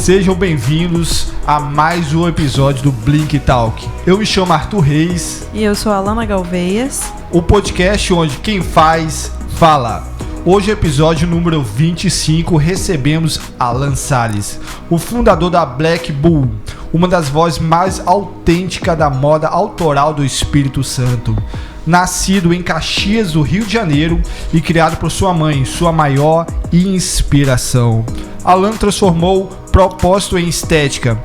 Sejam bem-vindos a mais um episódio do Blink Talk. Eu me chamo Arthur Reis. E eu sou a Alana Galveias. O podcast onde quem faz, fala. Hoje, episódio número 25, recebemos Alan Salles, o fundador da Black Bull, uma das vozes mais autênticas da moda autoral do Espírito Santo. Nascido em Caxias, do Rio de Janeiro, e criado por sua mãe, sua maior inspiração. Alan transformou propósito em estética,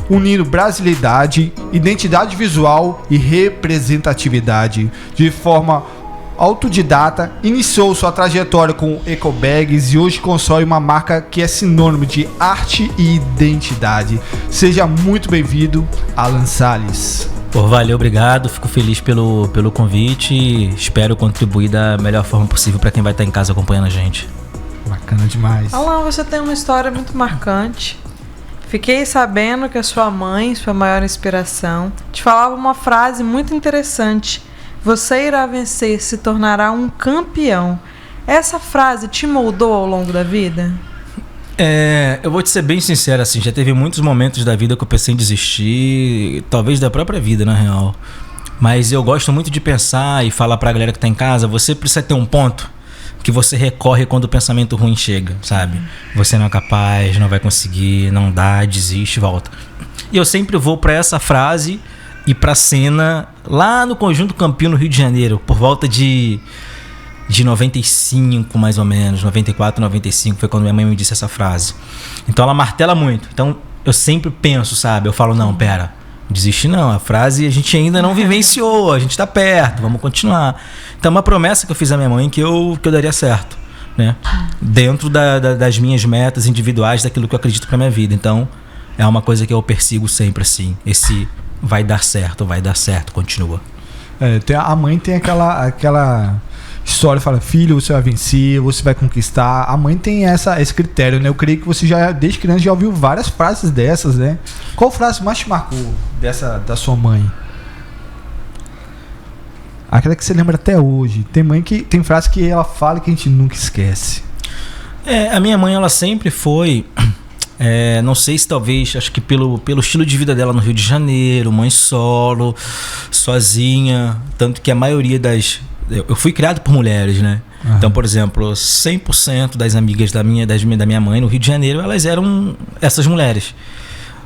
unindo brasilidade, identidade visual e representatividade. De forma autodidata, iniciou sua trajetória com ecobags e hoje constrói uma marca que é sinônimo de arte e identidade. Seja muito bem-vindo, Alan Salles. Valeu, obrigado. Fico feliz pelo convite e espero contribuir da melhor forma possível para quem vai estar em casa acompanhando a gente. Bacana demais. Alan, você tem uma história muito marcante. Fiquei sabendo que a sua mãe, sua maior inspiração, te falava uma frase muito interessante. Você irá vencer, se tornará um campeão. Essa frase te moldou ao longo da vida? Eu vou te ser bem sincero, assim, já teve muitos momentos da vida que eu pensei em desistir, talvez da própria vida, na real. Mas eu gosto muito de pensar e falar pra galera que tá em casa, você precisa ter um ponto que você recorre quando o pensamento ruim chega, sabe? Você não é capaz, não vai conseguir, não dá, desiste, volta. E eu sempre vou pra essa frase e pra cena lá no Conjunto Campinho, no Rio de Janeiro, por volta de 95, mais ou menos, 94, 95, foi quando minha mãe me disse essa frase. Então ela martela muito. Então eu sempre penso, sabe? Eu falo, não, pera, desiste não. A frase a gente ainda não vivenciou, a gente tá perto, vamos continuar. Então uma promessa que eu fiz à minha mãe que eu daria certo, né? Dentro das minhas metas individuais, daquilo que eu acredito pra minha vida. Então é uma coisa que eu persigo sempre, assim. Esse vai dar certo, continua. A mãe tem aquela história, fala, filho, você vai vencer, você vai conquistar. A mãe tem esse critério, né? Eu creio que você já, desde criança, já ouviu várias frases dessas, né? Qual frase mais te marcou da sua mãe? Aquela que você lembra até hoje. Tem frase que ela fala que a gente nunca esquece. A minha mãe, ela sempre foi... não sei se talvez, acho que pelo estilo de vida dela no Rio de Janeiro, mãe solo, sozinha, tanto que a maioria eu fui criado por mulheres, né? Uhum. Então, por exemplo, 100% das amigas da minha mãe no Rio de Janeiro, elas eram essas mulheres.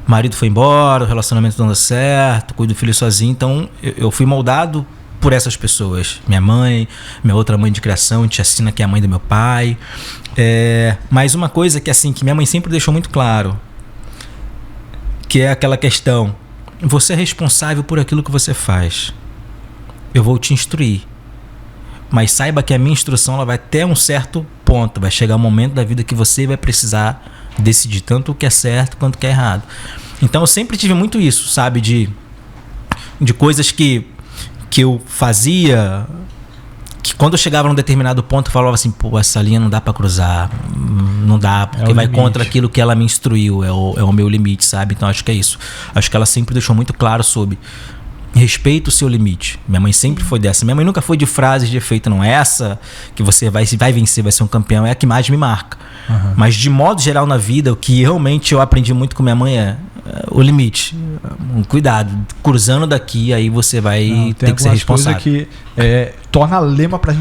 O marido foi embora, o relacionamento não deu certo, cuido do filho sozinho, então eu fui moldado por essas pessoas. Minha mãe, minha outra mãe de criação, tia Cina, que é a mãe do meu pai. Mas uma coisa que, assim, que minha mãe sempre deixou muito claro, que é aquela questão: você é responsável por aquilo que você faz. Eu vou te instruir, mas saiba que a minha instrução ela vai até um certo ponto. Vai chegar um momento da vida que você vai precisar decidir tanto o que é certo quanto o que é errado. Então eu sempre tive muito isso, sabe? De coisas que eu fazia, que quando eu chegava num determinado ponto eu falava assim, pô, essa linha não dá pra cruzar, não dá, porque vai limite. Contra aquilo que ela me instruiu, é o meu limite, sabe? Então acho que é isso. Acho que ela sempre deixou muito claro sobre respeita o seu limite. Minha mãe sempre foi dessa. Minha mãe nunca foi de frases de efeito, não. Essa que você vai vencer, vai ser um campeão, é a que mais me marca. Uhum. Mas de modo geral na vida, o que realmente eu aprendi muito com minha mãe é o limite. Cuidado, cruzando daqui, aí você vai ter que ser responsável. Que torna lema pra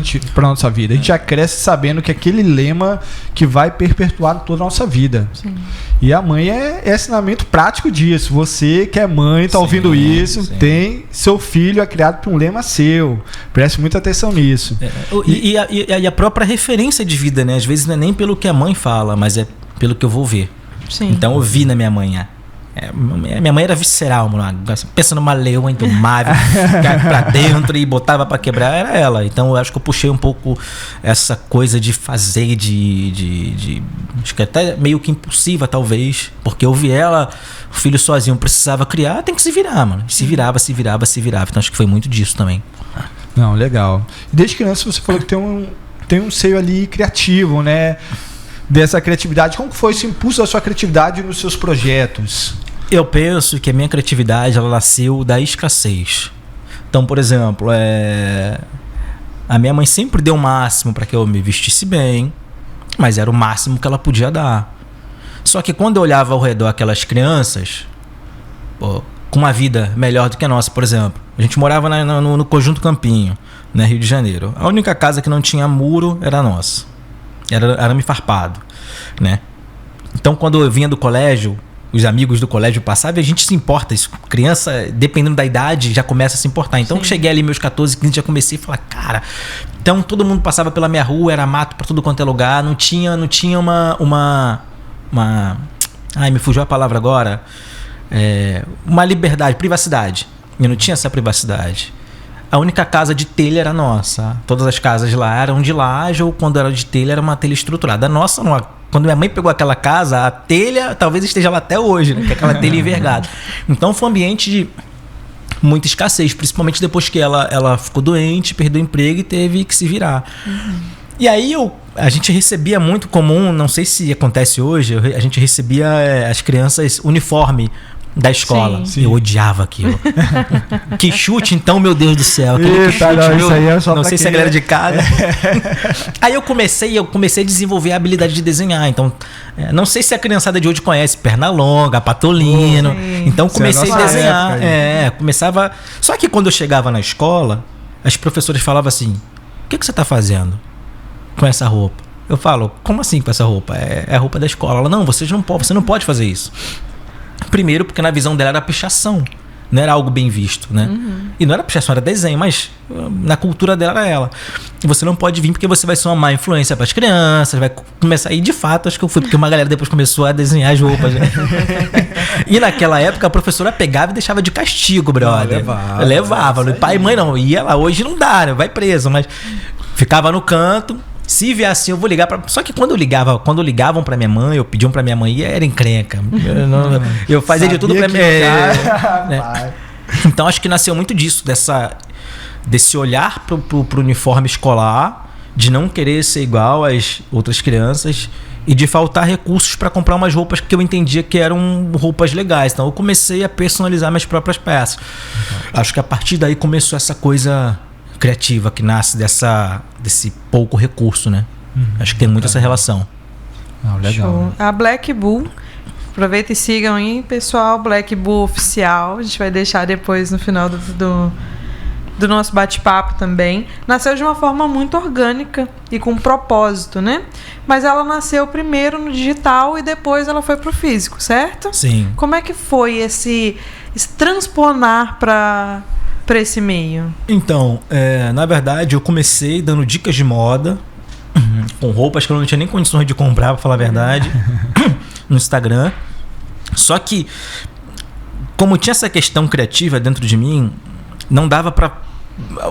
nossa vida. A gente já cresce sabendo que aquele lema que vai perpetuar toda a nossa vida. Sim. E a mãe é ensinamento prático disso. Você que é mãe, tá ouvindo isso, tem seu filho é criado por um lema seu. Preste muita atenção nisso. E a própria referência de vida, né? Às vezes não é nem pelo que a mãe fala, mas é pelo que eu vou ver. Sim. Então eu vi na minha mãe. Minha mãe era visceral, mano. Pensa numa leoa indomável, cai pra dentro e botava pra quebrar, era ela. Então eu acho que eu puxei um pouco essa coisa de fazer, acho que até meio que impulsiva, talvez. Porque eu vi ela, o filho sozinho precisava criar, tem que se virar, mano. Se virava. Então acho que foi muito disso também. Não, legal. Desde criança você falou que tem um seio ali criativo, né? Dessa criatividade. Como foi esse impulso da sua criatividade nos seus projetos? Eu penso que a minha criatividade ela nasceu da escassez. Então, por exemplo, a minha mãe sempre deu o máximo para que eu me vestisse bem, mas era o máximo que ela podia dar. Só que quando eu olhava ao redor aquelas crianças, pô, com uma vida melhor do que a nossa, por exemplo. A gente morava no Conjunto Campinho, né, Rio de Janeiro. A única casa que não tinha muro era a nossa. Era arame farpado, né? Então, quando eu vinha do colégio, os amigos do colégio passavam e a gente se importa. Isso, criança, dependendo da idade, já começa a se importar. Então, cheguei ali meus 14, 15, já comecei a falar, cara... Então, todo mundo passava pela minha rua, era mato pra tudo quanto é lugar. Não tinha uma... Ai, me fugiu a palavra agora. Uma liberdade, privacidade. Eu não tinha essa privacidade. A única casa de telha era nossa. Todas as casas lá eram de laje, ou quando era de telha era uma telha estruturada. A nossa, quando minha mãe pegou aquela casa, a telha talvez esteja lá até hoje, né? Que é aquela telha envergada. Então foi um ambiente de muita escassez, principalmente depois que ela ficou doente, perdeu o emprego e teve que se virar. E aí a gente recebia muito comum, não sei se acontece hoje, a gente recebia as crianças uniforme da escola. Sim. Eu odiava aquilo. Que chute, então, meu Deus do céu. Eita, não, isso aí é só não sei se a galera de casa. É. Aí eu comecei a desenvolver a habilidade de desenhar. Então, não sei se a criançada de hoje conhece Pernalonga, Patolino. Então comecei a desenhar. Começava. Só que quando eu chegava na escola, as professoras falavam assim: o que você está fazendo com essa roupa? Eu falo: como assim com essa roupa? É a roupa da escola. Ela: não, você não pode fazer isso. Primeiro, porque na visão dela era pichação, não era algo bem visto, né? E não era pichação, era desenho, mas na cultura dela era ela. E você não pode vir porque você vai ser uma má influência para as crianças, vai começar. E de fato, acho que eu fui, porque uma galera depois começou a desenhar as roupas. Né? E naquela época a professora pegava e deixava de castigo, brother. Levava. Pai e mãe não, ia lá, hoje não dá, né? Vai preso, mas ficava no canto. Se vier assim, eu vou ligar pra... Só que quando ligavam pra minha mãe, ou pediam pra minha mãe, era encrenca. Eu fazia de tudo pra minha mãe. Então acho que nasceu muito disso, desse olhar pro uniforme escolar, de não querer ser igual às outras crianças e de faltar recursos pra comprar umas roupas que eu entendia que eram roupas legais. Então eu comecei a personalizar minhas próprias peças. Acho que a partir daí começou essa coisa criativa que nasce desse pouco recurso, né? Acho que tem muito essa relação. Legal. Show. A Black Bull, aproveita e sigam aí, pessoal, Black Bull Oficial, a gente vai deixar depois no final do nosso bate-papo também. Nasceu de uma forma muito orgânica e com propósito, né? Mas ela nasceu primeiro no digital e depois ela foi pro físico, certo? Sim. Como é que foi esse transponar para esse meio? Então, na verdade, eu comecei dando dicas de moda com roupas que eu não tinha nem condições de comprar, pra falar a verdade, no Instagram. Só que, como tinha essa questão criativa dentro de mim, não dava pra...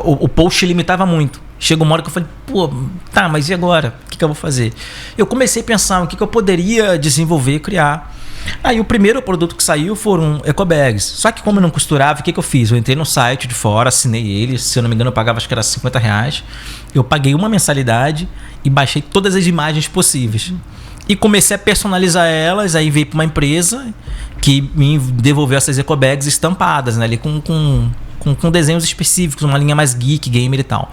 O post limitava muito. Chegou uma hora que eu falei, pô, tá, mas e agora? O que eu vou fazer? Eu comecei a pensar o que eu poderia desenvolver e criar. Aí o primeiro produto que saiu foram ecobags. Só que como eu não costurava, o que eu fiz? Eu entrei no site de fora, assinei ele. Se eu não me engano, eu pagava, acho que era R$50. Eu paguei uma mensalidade e baixei todas as imagens possíveis. E comecei a personalizar elas. Aí veio para uma empresa que me devolveu essas ecobags estampadas, né? Ali com desenhos específicos, uma linha mais geek, gamer e tal.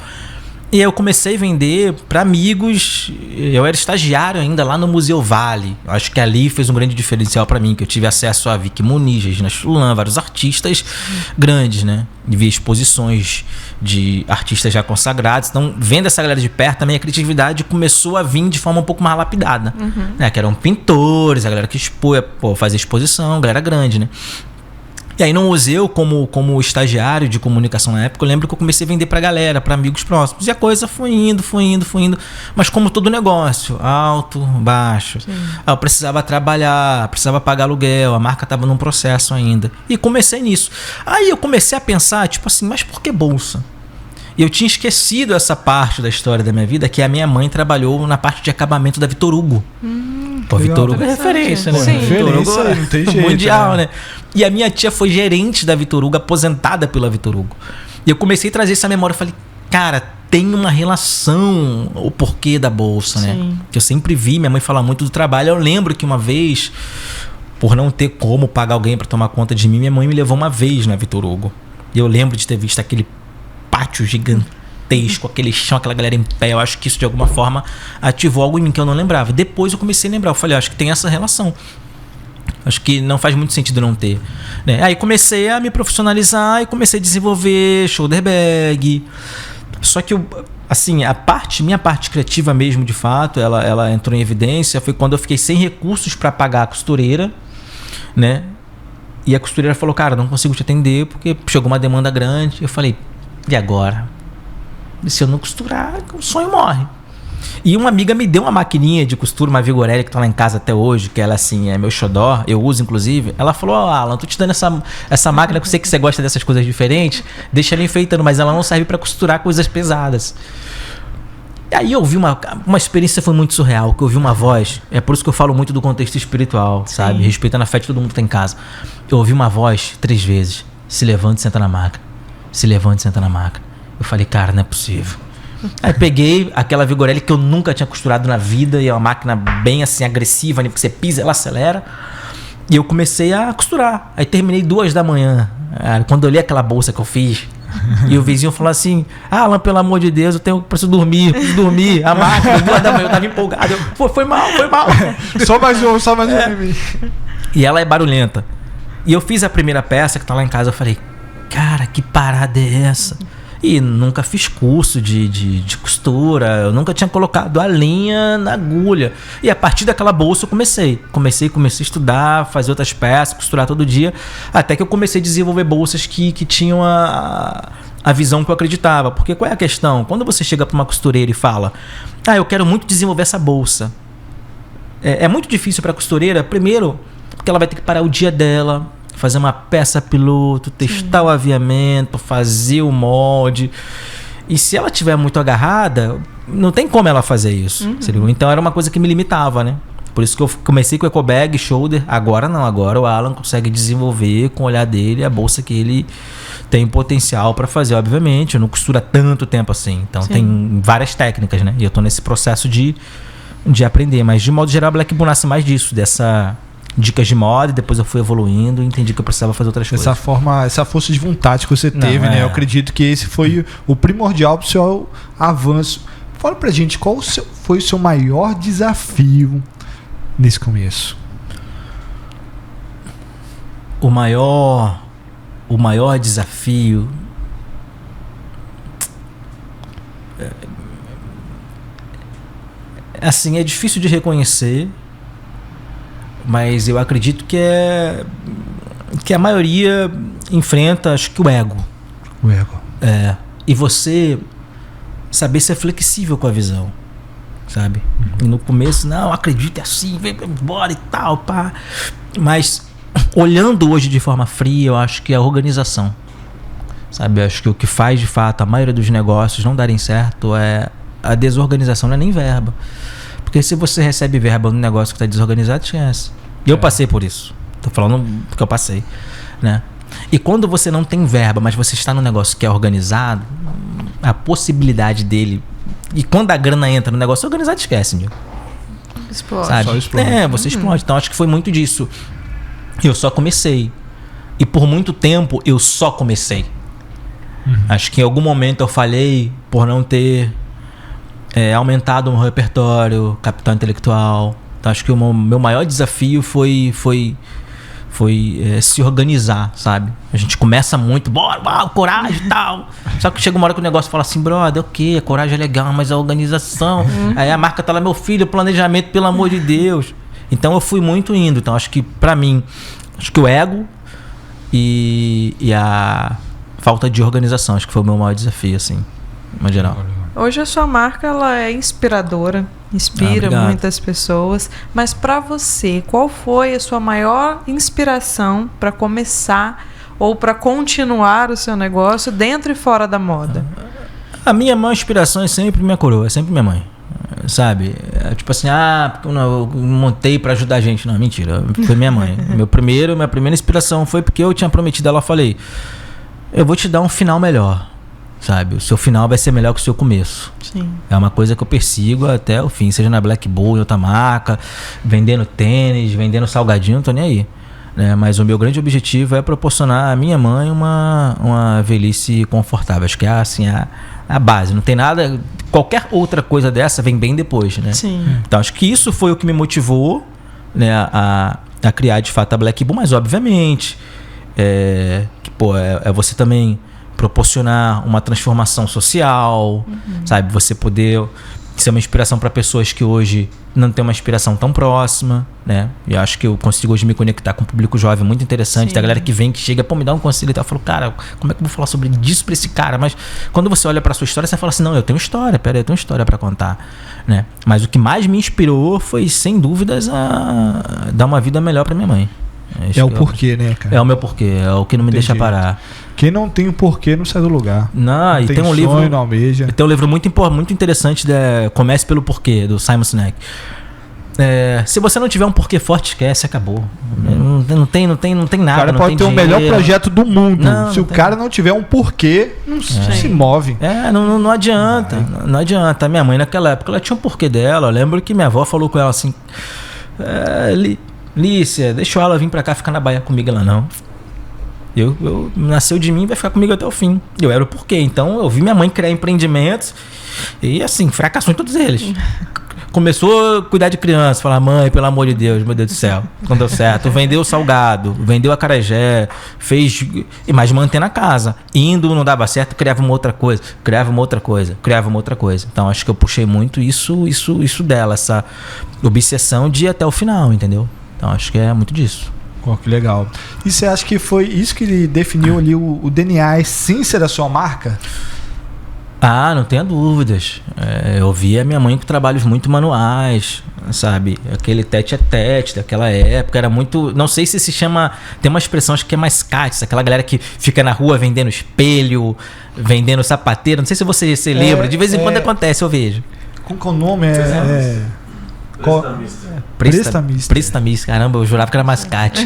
E aí eu comecei a vender para amigos. Eu era estagiário ainda lá no Museu Vale. Acho que ali fez um grande diferencial para mim, que eu tive acesso a Vicky Muniz, Regina Chulan, vários artistas grandes, né? E vi exposições de artistas já consagrados. Então, vendo essa galera de perto, também a criatividade começou a vir de forma um pouco mais lapidada. Né? Que eram pintores, a galera que fazia exposição, galera grande, né? E aí no museu, como estagiário de comunicação na época, eu lembro que eu comecei a vender pra galera, pra amigos próximos. E a coisa foi indo. Mas como todo negócio, alto, baixo. Eu precisava trabalhar, precisava pagar aluguel, a marca tava num processo ainda. E comecei nisso. Aí eu comecei a pensar, tipo assim, mas por que bolsa? E eu tinha esquecido essa parte da história da minha vida, que a minha mãe trabalhou na parte de acabamento da Vitor Hugo. Pô, Vitor Hugo é referência, né? Sim. Vitor Hugo Não tem jeito, mundial, né? E a minha tia foi gerente da Vitor Hugo, aposentada pela Vitor Hugo. E eu comecei a trazer essa memória. Eu falei, cara, tem uma relação, o porquê da bolsa, né? Que eu sempre vi minha mãe falar muito do trabalho. Eu lembro que uma vez, por não ter como pagar alguém para tomar conta de mim, minha mãe me levou uma vez na Vitor Hugo. E eu lembro de ter visto aquele pátio gigantesco gigantesco, aquele chão, aquela galera em pé. Eu acho que isso de alguma forma ativou algo em mim que eu não lembrava. Depois eu comecei a lembrar, eu falei, acho que tem essa relação. Acho que não faz muito sentido não ter, né? Aí comecei a me profissionalizar e comecei a desenvolver shoulder bag. Só que assim, minha parte criativa mesmo, de fato, ela entrou em evidência foi quando eu fiquei sem recursos para pagar a costureira, né? E a costureira falou, cara, não consigo te atender porque chegou uma demanda grande. Eu falei, e agora? E se eu não costurar, o sonho morre. E uma amiga me deu uma maquininha de costura, uma Vigorelli, que tá lá em casa até hoje, que ela assim, é meu xodó, eu uso inclusive. Ela falou, Alan, tô te dando essa máquina, que eu sei que você gosta dessas coisas diferentes, deixa ela enfeitando, mas ela não serve para costurar coisas pesadas. E aí eu ouvi uma experiência, foi muito surreal, que eu ouvi uma voz, é por isso que eu falo muito do contexto espiritual, sabe? Sim. Respeitando a fé de todo mundo que tá em casa. Eu ouvi uma voz 3 vezes, se levanta e senta na máquina, se levanta e senta na máquina. Eu falei, cara, não é possível. Aí peguei aquela Vigorelli que eu nunca tinha costurado na vida, e é uma máquina bem assim agressiva, né? Porque você pisa, ela acelera. E eu comecei a costurar. Aí terminei 2 da manhã. Quando eu olhei aquela bolsa que eu fiz, e o vizinho falou assim, Alan, pelo amor de Deus, preciso dormir. A máquina, 2 da manhã, eu tava empolgado. Foi mal. Só mais um. E ela é barulhenta. E eu fiz a primeira peça que tá lá em casa, eu falei, cara, que parada é essa? E nunca fiz curso de costura, eu nunca tinha colocado a linha na agulha. E a partir daquela bolsa eu comecei a estudar, fazer outras peças, costurar todo dia, até que eu comecei a desenvolver bolsas que tinham a visão que eu acreditava. Porque qual é a questão? Quando você chega para uma costureira e fala, eu quero muito desenvolver essa bolsa, é muito difícil para a costureira, primeiro, porque ela vai ter que parar o dia dela, fazer uma peça piloto, testar o aviamento, fazer o molde. E se ela estiver muito agarrada, não tem como ela fazer isso. Então era uma coisa que me limitava, né? Por isso que eu comecei com eco bag, shoulder. Agora não, agora o Alan consegue desenvolver com o olhar dele a bolsa que ele tem potencial para fazer. Obviamente, eu não costuro há tanto tempo assim. Então tem várias técnicas, né? E eu tô nesse processo de aprender. Mas de modo geral, a Black Bull nasce mais disso, dessa dicas de moda, e depois eu fui evoluindo e entendi que eu precisava fazer outras coisas. Essa força de vontade que você teve, né? Eu acredito que esse foi o primordial pro seu avanço. Fala pra gente, qual foi o seu maior desafio nesse começo? O maior desafio assim, é difícil de reconhecer, mas eu acredito que a maioria enfrenta, acho que o ego. O ego. E você saber ser flexível com a visão, sabe? E no começo, não, acredito, é assim, vem embora e tal, pá. Mas olhando hoje de forma fria, eu acho que é a organização, sabe? Eu acho que o que faz de fato a maioria dos negócios não darem certo é a desorganização, não é nem verba. Porque se você recebe verba no negócio que está desorganizado, esquece. E eu passei por isso. Tô falando que eu passei, né? E quando você não tem verba, mas você está num negócio que é organizado, a possibilidade dele... E quando a grana entra no negócio organizado, esquece, meu. Explode. Sabe? Só explode. Você explode. Então acho que foi muito disso. Eu só comecei. E por muito tempo eu só comecei. Acho que em algum momento eu falhei por não ter aumentado o meu repertório, capital intelectual. Então acho que o meu maior desafio foi se organizar, sabe? A gente começa muito, bora, coragem e tal. Só que chega uma hora que o negócio fala assim, brother, ok, a coragem é legal, mas a organização... Aí a marca tá lá, meu filho, planejamento, pelo amor de Deus. Então eu fui muito indo. Então acho que pra mim, acho que o ego e a falta de organização, acho que foi o meu maior desafio, assim, no geral. Hoje a sua marca ela é inspiradora, inspira muitas pessoas, mas para você, qual foi a sua maior inspiração para começar ou para continuar o seu negócio dentro e fora da moda? A minha maior inspiração é sempre minha coroa, é sempre minha mãe, sabe? Tipo assim, porque eu montei para ajudar a gente. Não, mentira, foi minha mãe. Minha primeira inspiração foi porque eu tinha prometido, ela falei, eu vou te dar um final melhor. Sabe, o seu final vai ser melhor que o seu começo. Sim. É uma coisa que eu persigo até o fim, seja na Black Bull, em outra marca, vendendo tênis, vendendo salgadinho, não tô nem aí, né? Mas o meu grande objetivo é proporcionar à minha mãe uma velhice confortável. Acho que é assim, a base. Não tem nada... Qualquer outra coisa dessa vem bem depois, né? Sim. Então, acho que isso foi o que me motivou, né, a criar, de fato, a Black Bull. Mas, obviamente, que, pô, é você também proporcionar uma transformação social, sabe? Você poder ser uma inspiração para pessoas que hoje não tem uma inspiração tão próxima, né? E acho que eu consigo hoje me conectar com um público jovem muito interessante. Sim. Tem a galera que vem, que chega, pô, me dá um conselho e tal. Eu falo, cara, como é que eu vou falar sobre isso pra esse cara? Mas quando você olha pra sua história, você fala assim, não, eu tenho história, peraí, eu tenho história pra contar, né? Mas o que mais me inspirou foi, sem dúvidas, a dar uma vida melhor pra minha mãe. É o porquê, né, cara? É o meu porquê, é o que não me deixa parar. Quem não tem o porquê não sai do lugar. Não, e tem um sonho, livro, não almeja. tem um livro muito interessante, Comece pelo Porquê, do Simon Sinek. Se você não tiver um porquê forte, esquece, acabou. Não tem nada. O cara não pode tem ter o melhor dinheiro. projeto do mundo. Não, Se o cara não tiver um porquê, não se move. Não adianta. Não adianta. A minha mãe, naquela época, ela tinha um porquê dela. Eu lembro que minha avó falou com ela assim: Lícia, deixa ela vir pra cá ficar na Bahia comigo. Ela não. Eu nasceu de mim e vai ficar comigo até o fim. Eu era o porquê. Então eu vi minha mãe criar empreendimentos e assim, fracassou em todos eles. Começou a cuidar de criança, falar, mãe, pelo amor de Deus, meu Deus do céu, não deu certo. Vendeu o salgado, vendeu a acarajé, fez, mas mantendo a casa. Indo, não dava certo, criava uma outra coisa. Então acho que eu puxei muito isso dela, essa obsessão de ir até o final, entendeu? Então acho que é muito disso. Pô, que legal. E você acha que foi isso que definiu ali o DNA, a essência da sua marca? Não tenha dúvidas. Eu via minha mãe com trabalhos muito manuais, sabe? Aquele tete-a-tete daquela época era muito... Não sei se chama... Tem uma expressão, acho que é mais CATS, aquela galera que fica na rua vendendo espelho, vendendo sapateiro. Não sei se você lembra. De vez em quando acontece, eu vejo. Como que é o nome? Prestamista. Caramba, eu jurava que era mascate.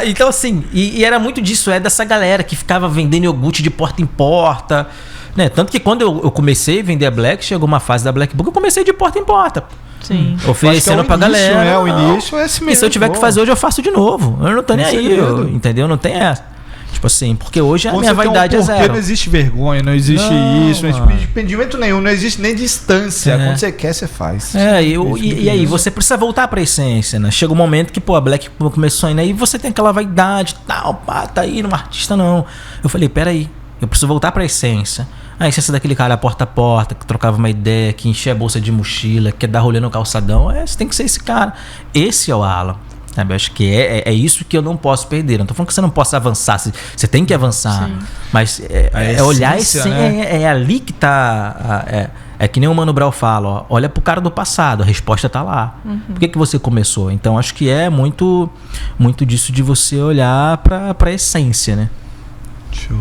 Então, assim, e era muito disso, dessa galera que ficava vendendo iogurte de porta em porta, né? Tanto que quando eu comecei a vender a Black, chegou uma fase da Black Book, eu comecei de porta em porta. Sim. Oferecendo pra galera. O início é esse mesmo. E se eu tiver que fazer hoje, eu faço de novo. Eu não tô nem aí, entendeu? Não tem essa. Tipo assim, porque hoje a minha vaidade é zero. Não existe vergonha, não existe isso, não existe impedimento nenhum, não existe nem distância. Quando você quer, você faz. E aí, você precisa voltar pra essência, né? Chega um momento que, a Black começou ainda, aí você tem aquela vaidade, tal, tá aí, não é artista não. Eu falei, peraí, eu preciso voltar pra essência. A essência daquele cara porta a porta, que trocava uma ideia, que enchia a bolsa de mochila, que quer dar rolê no calçadão. Você tem que ser esse cara. Esse é o Alan. Sabe? Eu acho que é isso que eu não posso perder. Não tô falando que você não possa avançar. Você tem que avançar. Sim. Mas olhar esse, né? É ali que tá. É que nem o Mano Brown fala, ó, olha pro cara do passado, a resposta tá lá. Por que você começou? Então acho que é muito disso de você olhar pra essência, né? Show.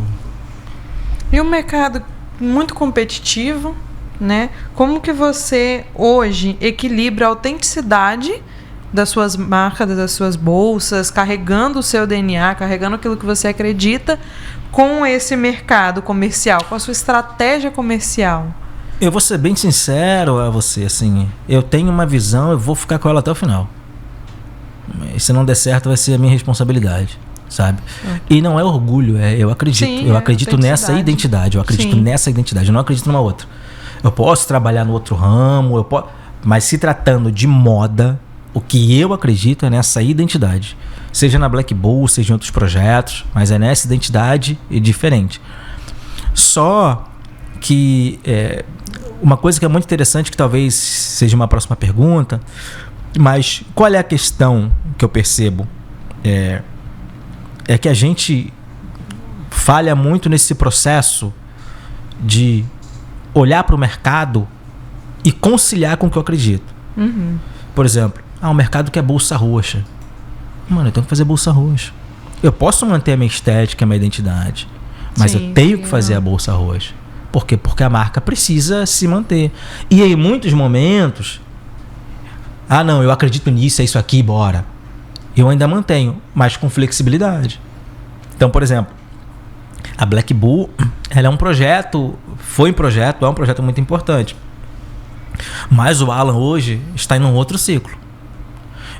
E o mercado muito competitivo, né? Como que você hoje equilibra a autenticidade das suas marcas, das suas bolsas, carregando o seu DNA, carregando aquilo que você acredita com esse mercado comercial, com a sua estratégia comercial? Eu vou ser bem sincero a você, assim, eu tenho uma visão, eu vou ficar com ela até o final. E se não der certo, vai ser a minha responsabilidade, sabe? E não é orgulho, eu acredito. Sim, eu acredito nessa identidade, eu não acredito numa outra. Eu posso trabalhar no outro ramo, mas se tratando de moda, o que eu acredito é nessa identidade. Seja na Black Bull, seja em outros projetos, mas é nessa identidade e diferente. Só que uma coisa que é muito interessante, que talvez seja uma próxima pergunta, mas qual é a questão que eu percebo? É que a gente falha muito nesse processo de olhar para o mercado e conciliar com o que eu acredito. Por exemplo, o mercado quer bolsa roxa. Mano, eu tenho que fazer bolsa roxa. Eu posso manter a minha estética, a minha identidade, mas eu tenho que fazer a bolsa roxa. Por quê? Porque a marca precisa se manter. E em muitos momentos, não, eu acredito nisso, é isso aqui, bora. Eu ainda mantenho, mas com flexibilidade. Então, por exemplo, a Black Bull, ela é um projeto muito importante. Mas o Alan hoje está em um outro ciclo.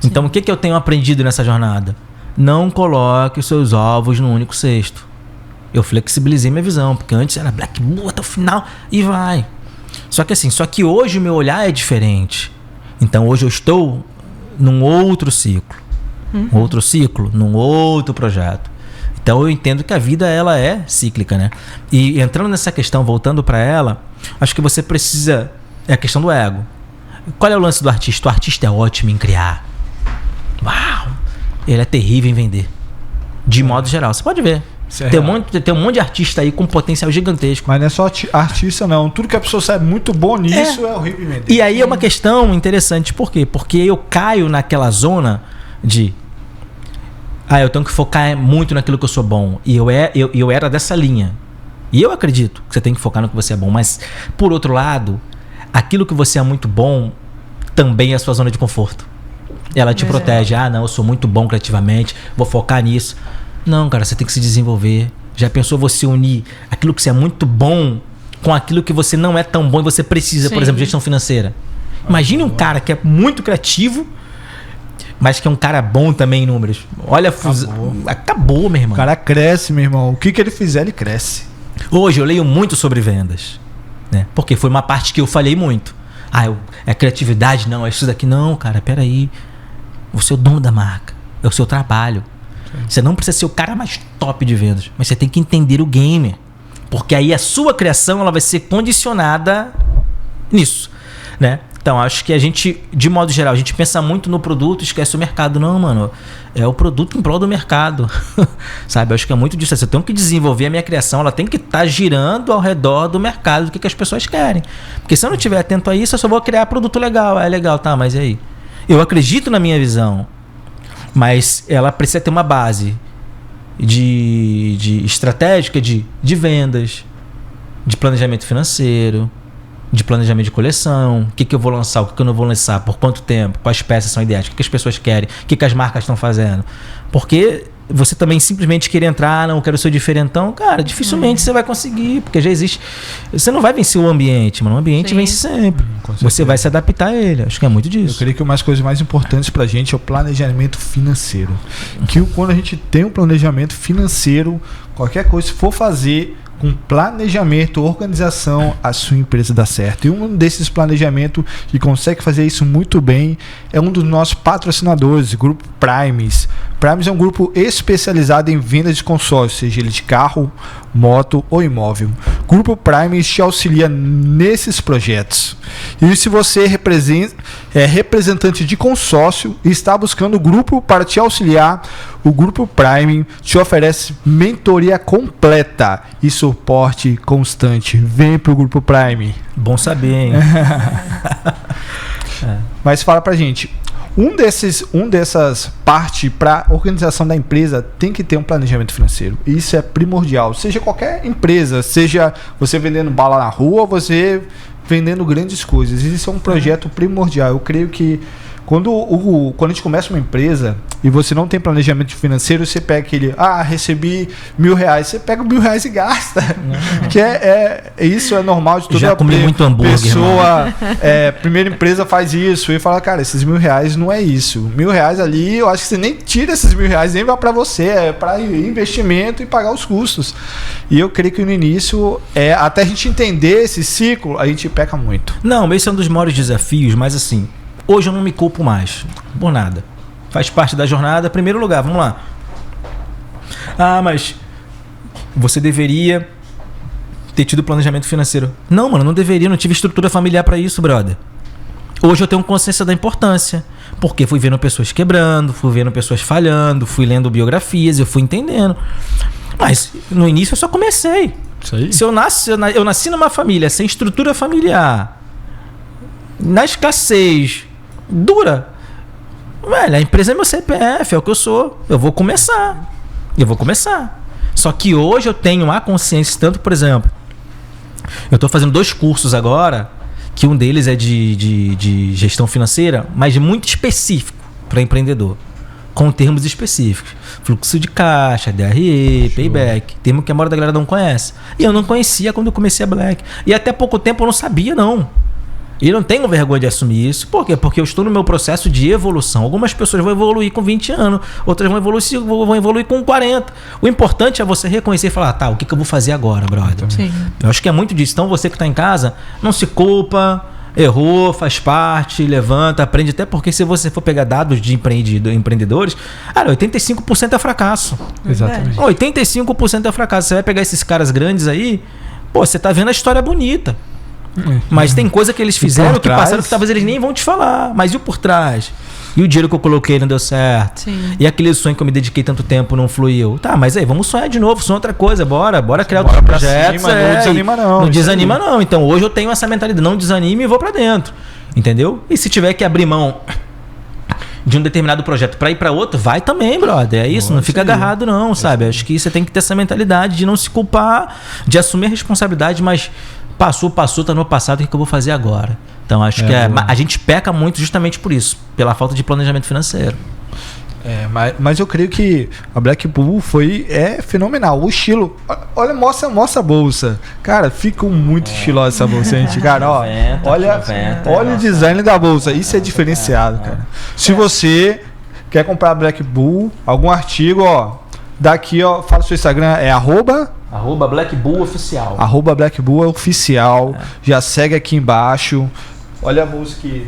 Então, o que eu tenho aprendido nessa jornada? Não coloque os seus ovos num único cesto. Eu flexibilizei minha visão, porque antes era Black Bull até o final e vai. Só que hoje o meu olhar é diferente. Então hoje eu estou num outro ciclo. Num outro projeto. Então eu entendo que a vida ela é cíclica, né? E entrando nessa questão, voltando para ela, acho que você precisa... É a questão do ego. Qual é o lance do artista? O artista é ótimo em criar. Uau! Ele é terrível em vender. De modo geral. Você pode ver. Tem um monte de artista aí com potencial gigantesco. Mas não é só artista, não. Tudo que a pessoa sabe muito bom nisso é horrível em vender. E aí é uma questão interessante. Por quê? Porque eu caio naquela zona de... eu tenho que focar muito naquilo que eu sou bom. E eu era dessa linha. E eu acredito que você tem que focar no que você é bom. Mas, por outro lado, aquilo que você é muito bom também é a sua zona de conforto. Ela te protege. Não, eu sou muito bom criativamente, vou focar nisso. Não, cara, você tem que se desenvolver. Já pensou você unir aquilo que você é muito bom com aquilo que você não é tão bom e você precisa, por exemplo, gestão financeira? Imagine um cara que é muito criativo, mas que é um cara bom também em números. Olha, acabou, meu irmão. O cara cresce, meu irmão. O que ele fizer, ele cresce. Hoje eu leio muito sobre vendas, né? Porque foi uma parte que eu falei muito. É criatividade? Não, é isso daqui. Não, cara, peraí. Você é o dono da marca. É o seu trabalho. Sim. Você não precisa ser o cara mais top de vendas, mas você tem que entender o game. Porque aí a sua criação ela vai ser condicionada nisso, né? Então, acho que a gente, de modo geral, a gente pensa muito no produto e esquece o mercado. Não, mano, é o produto em prol do mercado. Sabe? Eu acho que é muito disso. Eu tenho que desenvolver a minha criação, ela tem que estar girando ao redor do mercado, do que as pessoas querem. Porque se eu não estiver atento a isso, eu só vou criar produto legal. É legal, tá, mas e aí? Eu acredito na minha visão, mas ela precisa ter uma base de estratégica de vendas, de planejamento financeiro, de planejamento de coleção, o que eu vou lançar, o que eu não vou lançar, por quanto tempo, quais peças são ideais, o que as pessoas querem, o que as marcas estão fazendo. Porque você também simplesmente querer entrar, não quero ser diferentão, cara, dificilmente você vai conseguir, porque já existe. Você não vai vencer o ambiente, mano. O ambiente vence sempre. Você vai se adaptar a ele. Acho que é muito disso. Eu creio que uma das coisas mais importantes pra gente é o planejamento financeiro. Que quando a gente tem um planejamento financeiro, qualquer coisa que for fazer com planejamento, organização, a sua empresa dá certo. E um desses planejamentos que consegue fazer isso muito bem é um dos nossos patrocinadores, o Grupo Primes. Primes é um grupo especializado em vendas de consórcio, seja ele de carro, moto ou imóvel. O Grupo Primes te auxilia nesses projetos. E se você é representante de consórcio e está buscando o grupo para te auxiliar, o Grupo Prime te oferece mentoria completa e suporte constante. Vem pro Grupo Prime. Bom saber, hein? Mas fala pra gente, dessas partes para organização da empresa tem que ter um planejamento financeiro. Isso é primordial. Seja qualquer empresa, seja você vendendo bala na rua, você vendendo grandes coisas. Isso é um projeto primordial. Eu creio que quando a gente começa uma empresa e você não tem planejamento financeiro, você pega aquele, recebi R$1.000, você pega R$1.000 e gasta. Que isso é normal de toda Já comi muito hambúrguer, pessoa. Primeira empresa faz isso e fala, cara, esses R$1.000 não é isso. R$1.000 ali, eu acho que você nem tira esses R$1.000, nem vai para você, é para investimento e pagar os custos. E eu creio que no início, até a gente entender esse ciclo, a gente peca muito. Não, esse é um dos maiores desafios, mas assim, hoje eu não me culpo mais, por nada. Faz parte da jornada. Primeiro lugar, vamos lá. Mas você deveria ter tido planejamento financeiro. Não, mano, não deveria. Não tive estrutura familiar para isso, brother. Hoje eu tenho consciência da importância. Porque fui vendo pessoas quebrando, fui vendo pessoas falhando, fui lendo biografias, eu fui entendendo. Mas no início eu só comecei. Isso aí. Eu nasci numa família sem estrutura familiar, na escassez dura, velho, a empresa é meu CPF, é o que eu sou. Eu vou começar. Só que hoje eu tenho a consciência, tanto, por exemplo, eu estou fazendo 2 cursos agora, que um deles é de gestão financeira, mas muito específico para empreendedor, com termos específicos. Fluxo de caixa, DRE, payback, termo que a maioria da galera não conhece. E eu não conhecia quando eu comecei a Black. E até pouco tempo eu não sabia, não. E não tenho vergonha de assumir isso. Por quê? Porque eu estou no meu processo de evolução. Algumas pessoas vão evoluir com 20 anos, outras vão evoluir com 40. O importante é você reconhecer e falar, tá, o que eu vou fazer agora, brother? Sim. Eu acho que é muito disso. Então você que está em casa, não se culpa, errou, faz parte, levanta, aprende. Até porque se você for pegar dados de empreendedores, cara, 85% é fracasso. Exatamente. 85% é fracasso. Você vai pegar esses caras grandes aí, pô, você tá vendo a história bonita. Mas tem coisa que eles fizeram que passaram que talvez eles nem vão te falar. Mas e o por trás? E o dinheiro que eu coloquei não deu certo? Sim. E aquele sonho que eu me dediquei tanto tempo não fluiu? Tá, mas aí, vamos sonhar de novo, sonhar outra coisa, bora criar outros projetos. Não desanima não. Não desanima não. Então hoje eu tenho essa mentalidade, não desanime e vou pra dentro. Entendeu? E se tiver que abrir mão de um determinado projeto pra ir pra outro, vai também, brother. É isso, não fica agarrado não, sabe? Acho que você tem que ter essa mentalidade de não se culpar, de assumir a responsabilidade, mas passou, tá no passado, o que eu vou fazer agora? Então acho que a gente peca muito justamente por isso, pela falta de planejamento financeiro. Mas eu creio que a Black Bull é fenomenal. O estilo, olha, mostra a bolsa. Cara, fica muito estilosa essa bolsa, gente. Cara, ó, olha o design da bolsa. Isso é diferenciado, cara. Se você quer comprar a Black Bull, algum artigo, ó, daqui, ó, fala o seu Instagram, é Black Bull Oficial. Black Bull Oficial. Já segue aqui embaixo. Olha a bolsa aqui.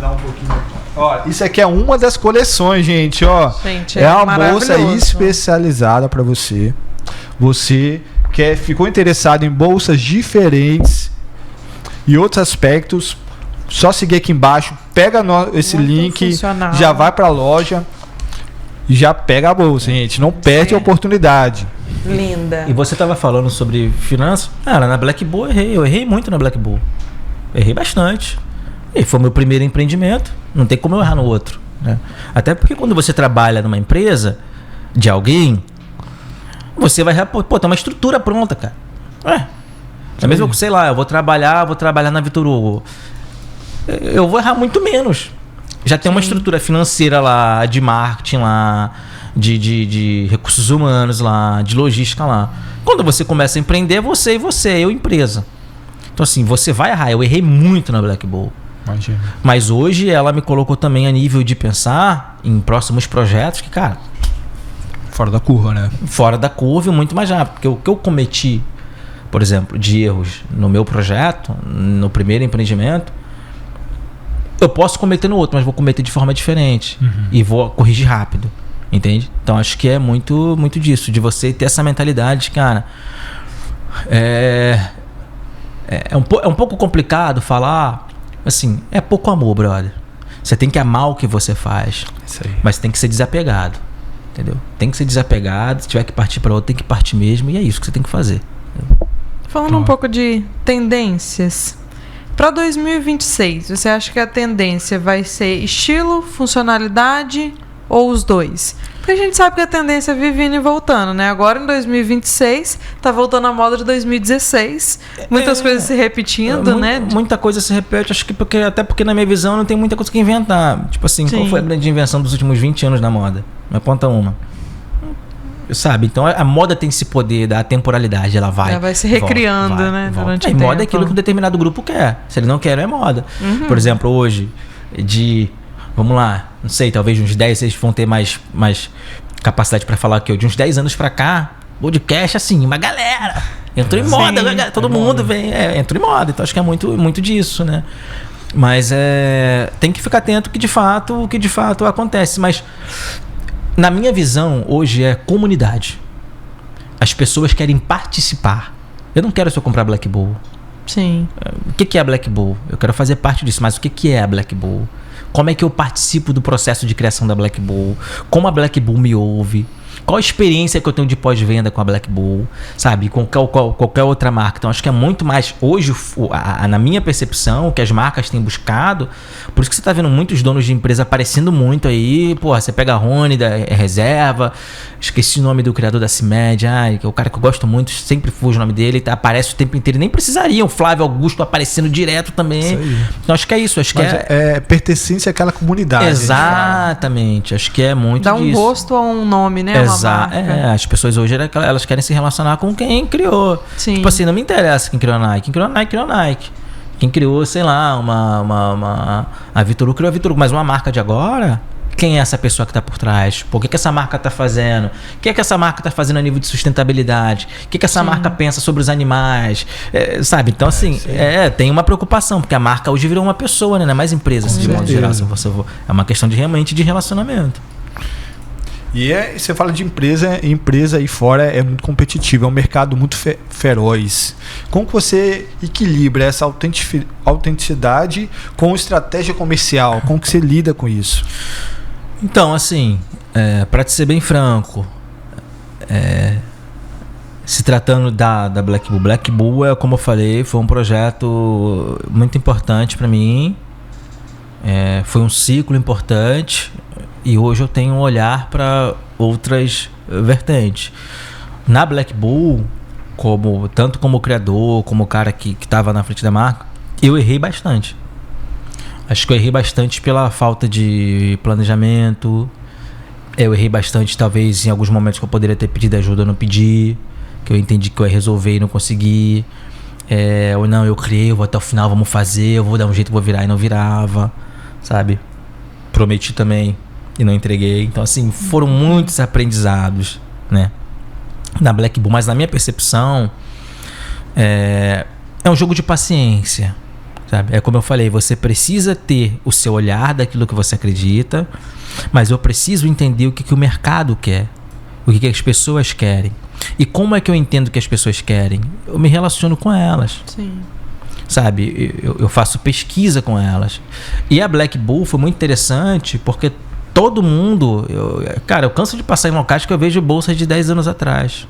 Dá um pouquinho. Ó, isso aqui é uma das coleções, gente. Ó, gente, é uma bolsa especializada para você. Você ficou interessado em bolsas diferentes e outros aspectos. Só seguir aqui embaixo. Pega esse muito link. Funcional. Já vai para a loja. E já pega a bolsa, gente. Não perde a oportunidade. Linda. E você estava falando sobre finanças? Cara, na Black Bull eu errei muito na Black Bull. Errei bastante. E foi meu primeiro empreendimento. Não tem como eu errar no outro, né? Até porque quando você trabalha numa empresa de alguém, você vai... Pô, tem uma estrutura pronta, cara. É mesmo que, sei lá, eu vou trabalhar na Vitor Hugo. Eu vou errar muito menos. Já tem uma estrutura financeira lá, de marketing lá, de recursos humanos lá, de logística lá. Quando você começa a empreender, eu empresa. Então assim, você vai errar. Eu errei muito na Black Bull. Imagina. Mas hoje ela me colocou também a nível de pensar em próximos projetos que, cara... Fora da curva, né? Fora da curva e muito mais rápido. Porque o que eu cometi, por exemplo, de erros no meu projeto, no primeiro empreendimento, eu posso cometer no outro, mas vou cometer de forma diferente. E vou corrigir rápido. Entende? Então acho que é muito, muito disso. De você ter essa mentalidade, cara... É um pouco complicado falar... Assim, é pouco amor, brother. Você tem que amar o que você faz. Isso aí. Mas tem que ser desapegado. Entendeu? Tem que ser desapegado. Se tiver que partir para outro, tem que partir mesmo. E é isso que você tem que fazer. Falando um pouco de tendências. Para 2026, você acha que a tendência vai ser estilo, funcionalidade ou os dois? Porque a gente sabe que a tendência vive indo e voltando, né? Agora em 2026, tá voltando a moda de 2016. Muitas coisas se repetindo, né? Muita coisa se repete, acho que até porque na minha visão não tem muita coisa que inventar. Tipo assim, qual foi a grande invenção dos últimos 20 anos na moda? Me aponta uma. Sabe? Então a moda tem esse poder da temporalidade, ela vai se recriando, né? Durante o tempo. Moda é aquilo que um determinado grupo quer. Se ele não quer, não é moda. Por exemplo, hoje, vamos lá, não sei, talvez uns 10 vocês vão ter mais capacidade para falar que de uns 10 anos para cá, podcast, assim, uma galera entrou em moda, todo mundo vem, entrou em moda, então acho que é muito, muito disso, né? Mas tem que ficar atento o que de fato acontece, mas na minha visão hoje é comunidade. As pessoas querem participar. Eu não quero só comprar Black Bull. Sim. O que é a Black Bull? Eu quero fazer parte disso, mas o que é a Black Bull? Como é que eu participo do processo de criação da Black Bull? Como a Black Bull me ouve? Qual a experiência que eu tenho de pós-venda com a Black Bull? Sabe? Com qualquer outra marca. Então, acho que é muito mais... Hoje, na minha percepção, o que as marcas têm buscado... Por isso que você está vendo muitos donos de empresa aparecendo muito aí. Pô, você pega a Rony da Reserva. Esqueci o nome do criador da CIMED. Que é o cara que eu gosto muito. Sempre fujo o nome dele. Aparece o tempo inteiro. Nem precisaria. O Flávio Augusto aparecendo direto também. Então, acho que é isso. Acho que é pertencência àquela comunidade. Exatamente. Acho que é muito disso. Dá um disso. rosto a um nome, né? As pessoas hoje elas querem se relacionar com quem criou. Sim. Tipo assim, não me interessa quem criou a Nike. Quem criou a Nike, criou a Nike. Quem criou, sei lá, a Vitor Hugo criou a Vitor Hugo, mas uma marca de agora, quem é essa pessoa que está por trás? Pô, o que essa marca está fazendo? O que essa marca está fazendo a nível de sustentabilidade? O que essa marca pensa sobre os animais? Sabe? Então, assim, tem uma preocupação, porque a marca hoje virou uma pessoa, né? Não é mais empresa, de modo geral. É uma questão realmente de relacionamento. E você fala de empresa aí fora é muito competitiva, é um mercado muito feroz. Como que você equilibra essa autenticidade com estratégia comercial? Como que você lida com isso? Então, assim, para te ser bem franco, se tratando da Black Bull, como eu falei, foi um projeto muito importante para mim, foi um ciclo importante. E hoje eu tenho um olhar para outras vertentes. Na Black Bull, tanto como criador, como o cara que estava na frente da marca, eu errei bastante. Acho que eu errei bastante pela falta de planejamento. Eu errei bastante, talvez, em alguns momentos que eu poderia ter pedido ajuda, eu não pedi. Que eu entendi que eu ia resolver e não consegui. Ou não, eu criei, eu vou até o final, vamos fazer, eu vou dar um jeito, vou virar e não virava. Sabe? Prometi também e não entreguei. Então, assim, foram muitos aprendizados, né? Na Black Bull, mas na minha percepção é um jogo de paciência, sabe? É como eu falei, você precisa ter o seu olhar daquilo que você acredita, mas eu preciso entender o que o mercado quer, o que as pessoas querem. E como é que eu entendo o que as pessoas querem? Eu me relaciono com elas. Sim. Sabe? Eu faço pesquisa com elas. E a Black Bull foi muito interessante porque todo mundo... eu canso de passar em locais que eu vejo bolsas de 10 anos atrás.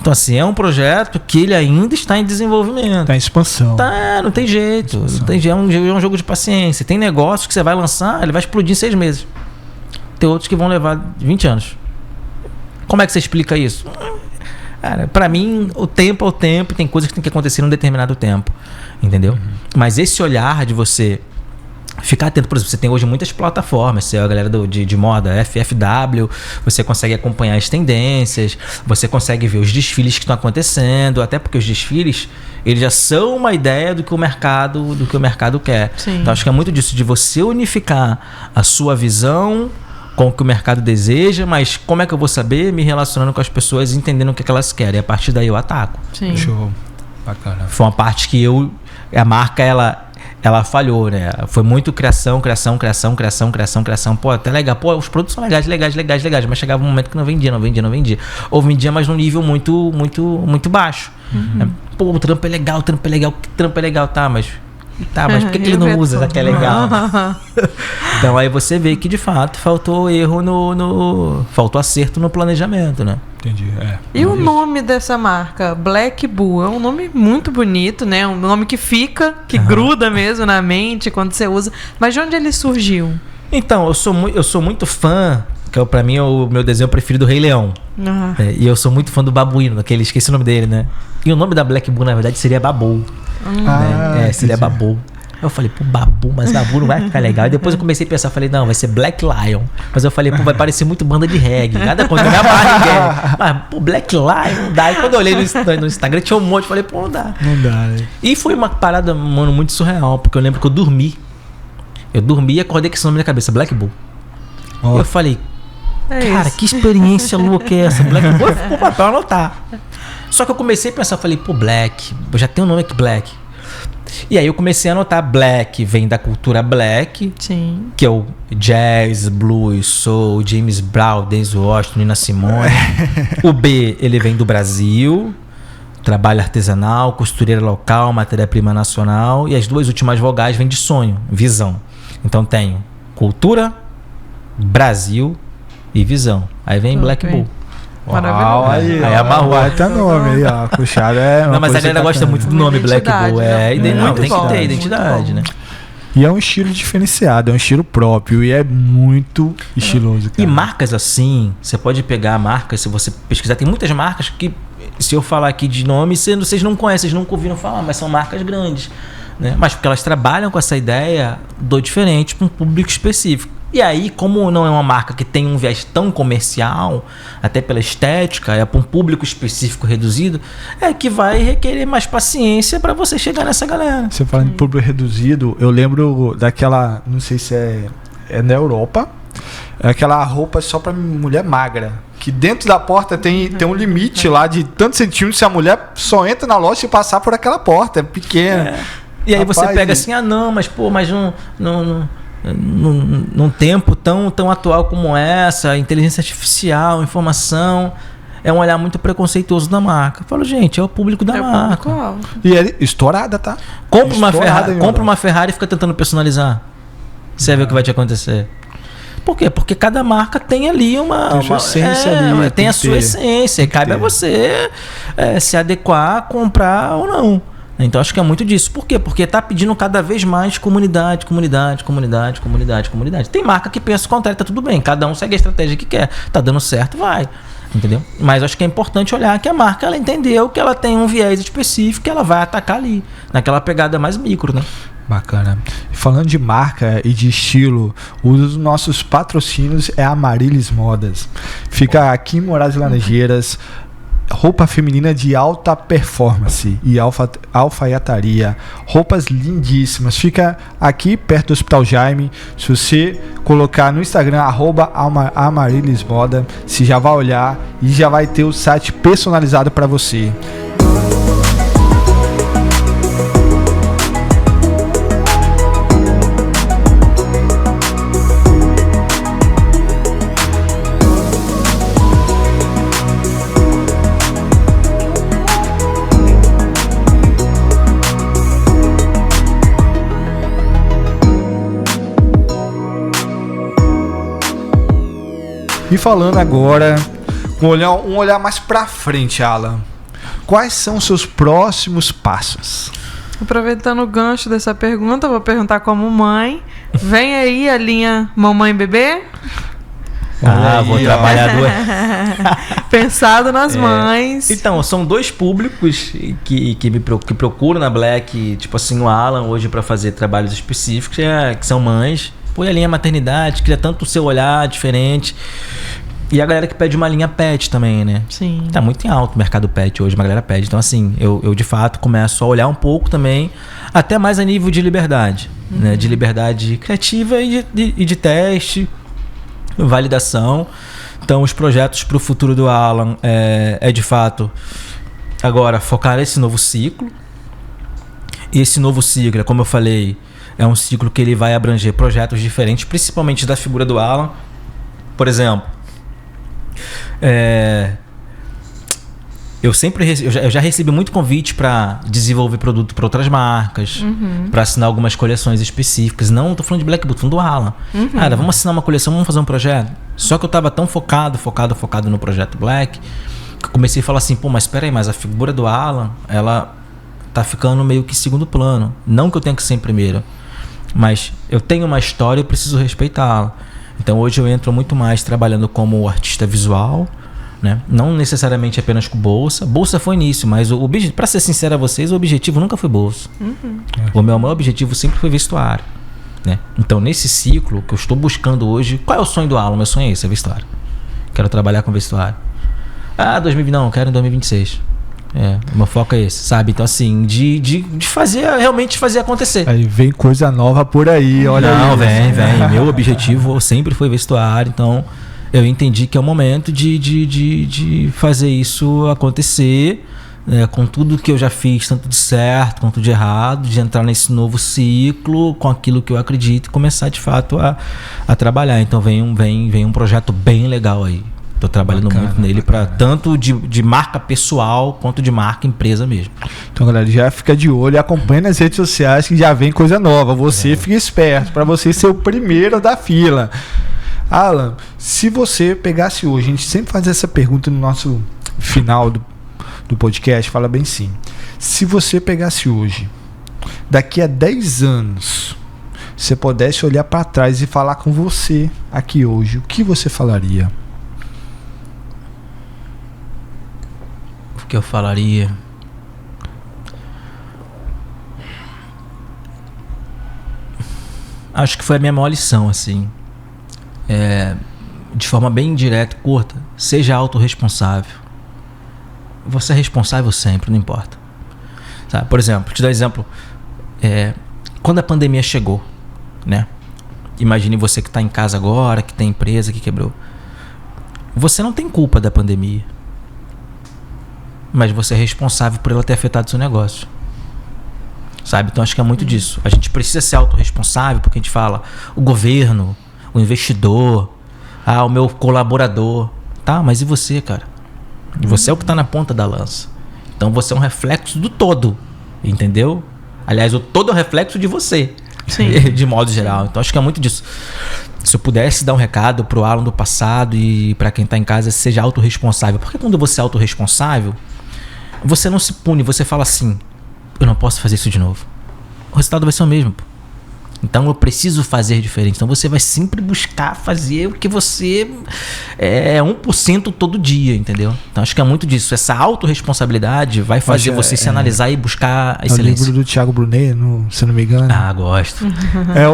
Então, assim, é um projeto que ele ainda está em desenvolvimento. Está em expansão. Não tem jeito. Não tem jeito. É um jogo de paciência. Tem negócios que você vai lançar, ele vai explodir em 6 meses. Tem outros que vão levar 20 anos. Como é que você explica isso? Cara, pra mim, o tempo é o tempo. Tem coisas que tem que acontecer num determinado tempo. Entendeu? Mas esse olhar de você ficar atento, por exemplo, você tem hoje muitas plataformas, você é a galera de moda, FFW, você consegue acompanhar as tendências, você consegue ver os desfiles que estão acontecendo, até porque os desfiles, eles já são uma ideia do que o mercado quer. Sim. Então acho que é muito disso, de você unificar a sua visão com o que o mercado deseja, mas como é que eu vou saber? Me relacionando com as pessoas, entendendo o que elas querem, e a partir daí eu ataco. Sim. Show. Bacana. Foi uma parte que a marca, ela falhou, né? Foi muito criação. Pô, até legal. Pô, os produtos são legais. Mas chegava um momento que não vendia. Ou vendia, mas num nível muito baixo. Pô, o trampo é legal. Tá, mas por que ele não usa, já que é legal? Então aí você vê que de fato faltou erro faltou acerto no planejamento, né? Entendi. E o nome dessa marca, Black Bull, é um nome muito bonito, né? Um nome que fica, que gruda mesmo na mente quando você usa. Mas de onde ele surgiu? Então, eu sou muito fã, que pra mim é o meu desenho preferido, do Rei Leão. E eu sou muito fã do babuíno, esqueci o nome dele, né? E o nome da Black Bull, na verdade, seria Babu. Seria Babu. Eu falei, pô, Babu, mas Babu não vai ficar legal. E depois eu comecei a pensar, falei, não, vai ser Black Lion. Mas eu falei, pô, vai parecer muito banda de reggae. Nada contra minha barra, mas, pô, Black Lion, não dá. E quando eu olhei no Instagram, tinha um monte, falei, pô, não dá. Não dá, né? E foi uma parada, mano, muito surreal, porque eu lembro que eu dormi. E acordei com esse nome na cabeça, Black Bull. E eu falei, cara, que experiência louca é essa? Black Bull, eu fui pro papel anotar. Só que eu comecei a pensar, falei, pô, Black, eu já tenho um nome aqui, Black. E aí eu comecei a anotar, Black vem da cultura Black, sim, que é o jazz, blues, soul, James Brown, Denzel Washington, Nina Simone. O B, ele vem do Brasil, trabalho artesanal, costureira local, matéria-prima nacional. E as duas últimas vogais vêm de sonho, visão. Então tenho cultura, Brasil e visão. Aí vem Black Bull. Uau, aí amarrou. Tá nome aí, ó. Puxada é. Não, mas a galera gosta muito do nome Black Bull. Tem que ter identidade, né? E é um estilo diferenciado, é um estilo próprio e é muito estiloso, cara. E marcas assim, você pode pegar marcas, se você pesquisar, tem muitas marcas que, se eu falar aqui de nome, vocês não conhecem, vocês nunca ouviram falar, mas são marcas grandes, né? Mas porque elas trabalham com essa ideia do diferente para um público específico. E aí, como não é uma marca que tem um viés tão comercial, até pela estética, é para um público específico reduzido, é que vai requerer mais paciência para você chegar nessa galera. Você falando de público reduzido, eu lembro daquela, não sei se é na Europa, é aquela roupa só para mulher magra. Que dentro da porta tem um limite lá de tantos centímetros, se a mulher só entra na loja e passar por aquela porta, é pequena. E aí Rapaz, você pega assim, mas num tempo tão atual como essa, inteligência artificial, informação, é um olhar muito preconceituoso da marca. Eu falo, gente, é o público da marca. E é estourada, tá? Compra uma Ferrari e fica tentando personalizar. Você vai ver o que vai te acontecer. Por quê? Porque cada marca tem ali uma sua essência ali. Tem a sua essência. Cabe a você se adequar, comprar ou não. Então acho que é muito disso. Por quê? Porque tá pedindo cada vez mais comunidade. Tem marca que pensa o contrário, tá tudo bem. Cada um segue a estratégia que quer. Tá dando certo, vai. Entendeu? Mas acho que é importante olhar que a marca, ela entendeu que ela tem um viés específico que ela vai atacar ali. Naquela pegada mais micro, né? Bacana. Falando de marca e de estilo, um dos nossos patrocínios é a Amarilis Modas. Fica aqui em Moraes Laranjeiras. Roupa feminina de alta performance e alfaiataria, roupas lindíssimas. Fica aqui perto do Hospital Jaime. Se você colocar no Instagram @amarilismoda, você já vai olhar e já vai ter o site personalizado para você. E falando agora, um olhar mais pra frente, Alan. Quais são os seus próximos passos? Aproveitando o gancho dessa pergunta, eu vou perguntar como mãe. Vem aí a linha Mamãe Bebê? Vou trabalhar duas. Pensado nas mães. Então, são dois públicos que procuram na Black, tipo assim, o Alan hoje para fazer trabalhos específicos, que são mães. Põe a linha maternidade, cria tanto o seu olhar diferente. E a galera que pede uma linha pet também, né? Sim. Tá muito em alto o mercado pet hoje, uma galera pede. Então, assim, eu de fato começo a olhar um pouco também, até mais a nível de liberdade, né? De liberdade criativa e de teste, validação. Então, os projetos para o futuro do Alan é de fato agora focar nesse novo ciclo. E esse novo ciclo, como eu falei, é um ciclo que ele vai abranger projetos diferentes, principalmente da figura do Alan. Por exemplo, eu já recebi muito convite para desenvolver produto para outras marcas, para assinar algumas coleções específicas. Não estou falando de Black Bull, estou falando do Alan. Cara, vamos assinar uma coleção, vamos fazer um projeto. Só que eu estava tão focado no projeto Black, que eu comecei a falar assim, mas espera aí, mas a figura do Alan, ela tá ficando meio que em segundo plano. Não que eu tenha que ser em primeiro, mas eu tenho uma história e eu preciso respeitá-la. Então hoje eu entro muito mais trabalhando como artista visual, né? Não necessariamente apenas com bolsa. Bolsa foi início, mas para ser sincero a vocês, o objetivo nunca foi bolsa. O meu maior objetivo sempre foi vestuário, né? Então nesse ciclo que eu estou buscando hoje, qual é o sonho do Alan? Meu sonho é esse, é vestuário. Quero trabalhar com vestuário. 2020 não, quero em 2026. O meu foco é esse, sabe? Então, assim, de realmente fazer acontecer. Aí vem coisa nova por aí, olha aí. Não, vem. Meu objetivo sempre foi vestuário, então eu entendi que é o momento de fazer isso acontecer, né, com tudo que eu já fiz, tanto de certo quanto de errado, de entrar nesse novo ciclo com aquilo que eu acredito e começar de fato a trabalhar. Então vem um projeto bem legal aí. Tô trabalhando muito nele para tanto de marca pessoal quanto de marca empresa mesmo. Então, galera, já fica de olho e acompanha nas redes sociais que já vem coisa nova. Você fica esperto para você ser o primeiro da fila. Alan, se você pegasse hoje, a gente sempre faz essa pergunta no nosso final do podcast, fala bem sim. Se você pegasse hoje, daqui a 10 anos, você pudesse olhar para trás e falar com você aqui hoje, o que você falaria? Que eu falaria, acho que foi a minha maior lição, assim, de forma bem direta e curta, seja autorresponsável. Você é responsável sempre, não importa. Sabe? Por exemplo, te dar um exemplo. Quando a pandemia chegou, né? Imagine você que está em casa agora, que tem empresa que quebrou. Você não tem culpa da pandemia, mas você é responsável por ela ter afetado seu negócio. Sabe? Então acho que é muito disso. A gente precisa ser autorresponsável, porque a gente fala o governo, o investidor, o meu colaborador. Tá, mas e você, cara? E você é o que está na ponta da lança. Então você é um reflexo do todo, entendeu? Aliás, o todo é um reflexo de você. Sim. De modo geral. Então acho que é muito disso. Se eu pudesse dar um recado pro Alan do passado e para quem tá em casa, seja autorresponsável. Porque quando você é autorresponsável, você não se pune, você fala assim: eu não posso fazer isso de novo. O resultado vai ser o mesmo, pô. Então eu preciso fazer diferente. Então você vai sempre buscar fazer o que você é 1% todo dia, entendeu? Então acho que é muito disso. Essa autorresponsabilidade vai fazer você se analisar e buscar a excelência. É o livro do Thiago Brunet, se não me engano. Gosto.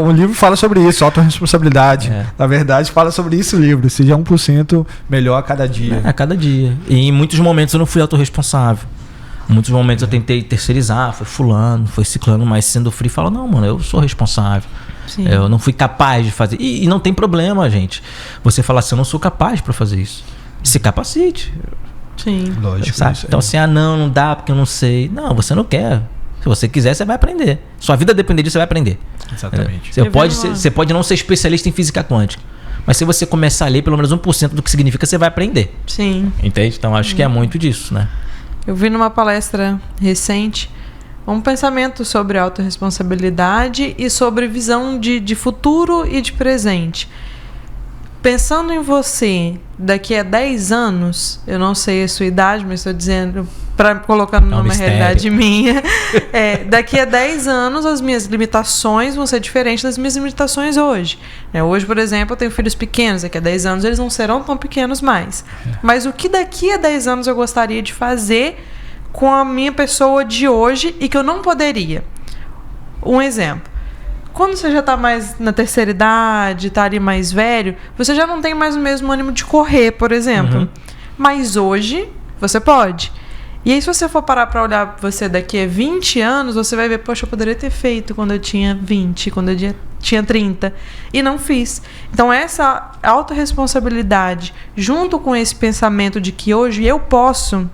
O livro fala sobre isso, autorresponsabilidade. Na verdade, fala sobre isso o livro. Seja 1% melhor a cada dia. A cada dia. E em muitos momentos eu não fui autorresponsável. Em muitos momentos eu tentei terceirizar, foi fulano, foi ciclano, mas sendo free, fala, não, mano, eu sou responsável. Sim. Eu não fui capaz de fazer. E não tem problema, gente. Você falar assim, eu não sou capaz para fazer isso. Se capacite. Sim. Lógico. Sabe? Então assim, não dá porque eu não sei. Não, você não quer. Se você quiser, você vai aprender. Sua vida depender disso, você vai aprender. Exatamente. Você pode não ser especialista em física quântica, mas se você começar a ler pelo menos 1% do que significa, você vai aprender. Sim. Entende? Então acho que é muito disso, né? Eu vi numa palestra recente um pensamento sobre autorresponsabilidade e sobre visão de futuro e de presente. Pensando em você daqui a 10 anos, eu não sei a sua idade, mas estou dizendo, colocando numa realidade minha, daqui a 10 anos as minhas limitações vão ser diferentes das minhas limitações hoje. Hoje, por exemplo, eu tenho filhos pequenos, daqui a 10 anos eles não serão tão pequenos mais. Mas o que daqui a 10 anos eu gostaria de fazer com a minha pessoa de hoje e que eu não poderia? Um exemplo. Quando você já está mais na terceira idade, está ali mais velho, você já não tem mais o mesmo ânimo de correr, por exemplo. Mas hoje, você pode. E aí, se você for parar para olhar você daqui a 20 anos, você vai ver, poxa, eu poderia ter feito quando eu tinha 20, quando eu tinha 30. E não fiz. Então, essa autorresponsabilidade, junto com esse pensamento de que hoje eu posso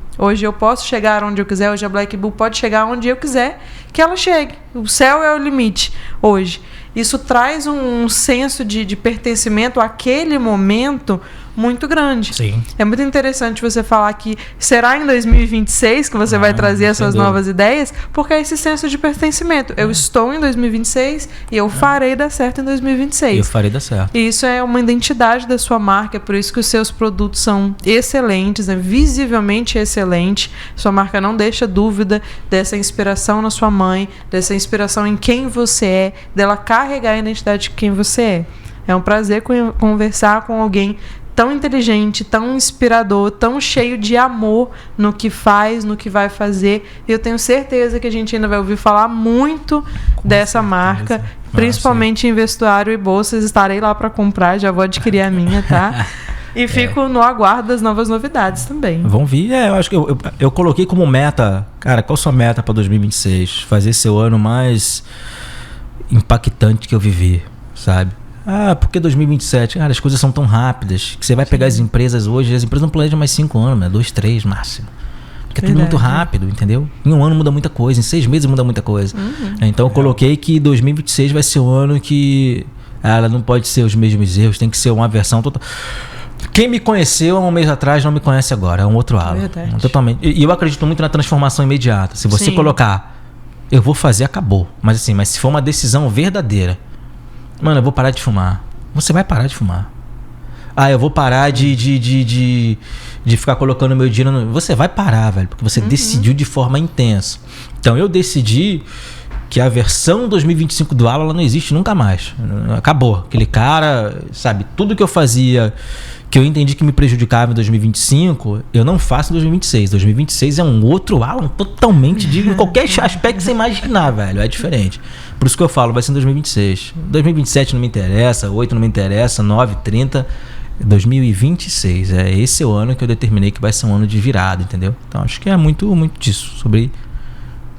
chegar onde eu quiser, hoje a Black Bull pode chegar onde eu quiser, que ela chegue. O céu é o limite hoje. Isso traz um senso de pertencimento àquele momento muito grande. Sim. É muito interessante você falar que será em 2026 que você vai trazer as suas novas ideias, porque é esse senso de pertencimento. Eu estou em 2026 e eu farei dar certo em 2026. Eu farei dar certo. E isso é uma identidade da sua marca, é por isso que os seus produtos são excelentes, visivelmente excelentes. Sua marca não deixa dúvida dessa inspiração na sua mãe, dessa inspiração em quem você é, dela carregar a identidade de quem você é. É um prazer conversar com alguém tão inteligente, tão inspirador, tão cheio de amor no que faz, no que vai fazer. E eu tenho certeza que a gente ainda vai ouvir falar muito dessa marca, principalmente em vestuário e bolsas. Estarei lá para comprar, já vou adquirir a minha, tá? E fico no aguardo das novas novidades também. Vão vir, eu acho que eu coloquei como meta, cara, qual a sua meta para 2026? Fazer seu ano mais impactante que eu vivi, sabe? Porque 2027, cara, as coisas são tão rápidas que você vai pegar as empresas hoje, as empresas não planejam mais 5 anos, né? 2, 3 máximo. Porque é tudo muito rápido, entendeu? Em um ano muda muita coisa, em 6 meses muda muita coisa. Então eu coloquei que 2026 vai ser o ano que ela não pode ser os mesmos erros, tem que ser uma versão total. Quem me conheceu há um mês atrás não me conhece agora, é um outro Alan. Totalmente. E eu acredito muito na transformação imediata. Se você colocar, eu vou fazer, acabou. Mas se for uma decisão verdadeira, mano, eu vou parar de fumar. Você vai parar de fumar. Eu vou parar de ficar colocando meu dinheiro. Você vai parar, velho, porque você decidiu de forma intensa. Então eu decidi que a versão 2025 do Alan ela não existe nunca mais. Acabou. Aquele cara, sabe, tudo que eu fazia, que eu entendi que me prejudicava em 2025, eu não faço em 2026. 2026 é um outro Alan totalmente em qualquer aspecto que você imaginar, velho. É diferente. Por isso que eu falo, vai ser em 2026. 2027 não me interessa, 8 não me interessa, 9, 30... 2026, esse é o ano que eu determinei que vai ser um ano de virada, entendeu? Então acho que é muito, muito disso, sobre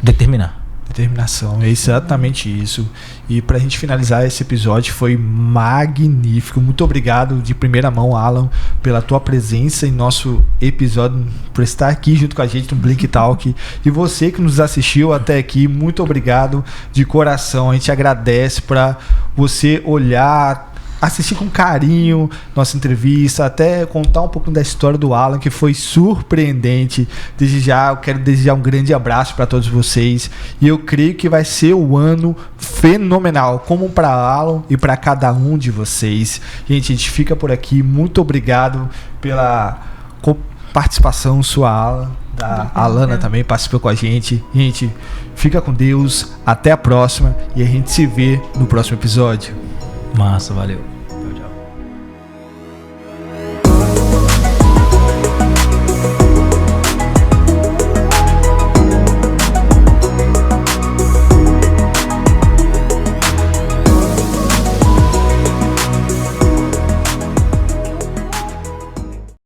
determinar. Determinação, é exatamente isso. E pra gente finalizar esse episódio, foi magnífico. Muito obrigado de primeira mão, Alan, pela tua presença em nosso episódio, por estar aqui junto com a gente no Blink Talk. E você que nos assistiu até aqui, muito obrigado de coração. A gente agradece para você olhar, assistir com carinho nossa entrevista, até contar um pouco da história do Alan, que foi surpreendente. Desde já, eu quero desejar um grande abraço para todos vocês, e eu creio que vai ser um ano fenomenal, como para Alan e para cada um de vocês. Gente, a gente fica por aqui. Muito obrigado pela participação sua, Alan. Da Alana também participou com a gente. Gente, fica com Deus, até a próxima, e a gente se vê no próximo episódio. Massa, valeu.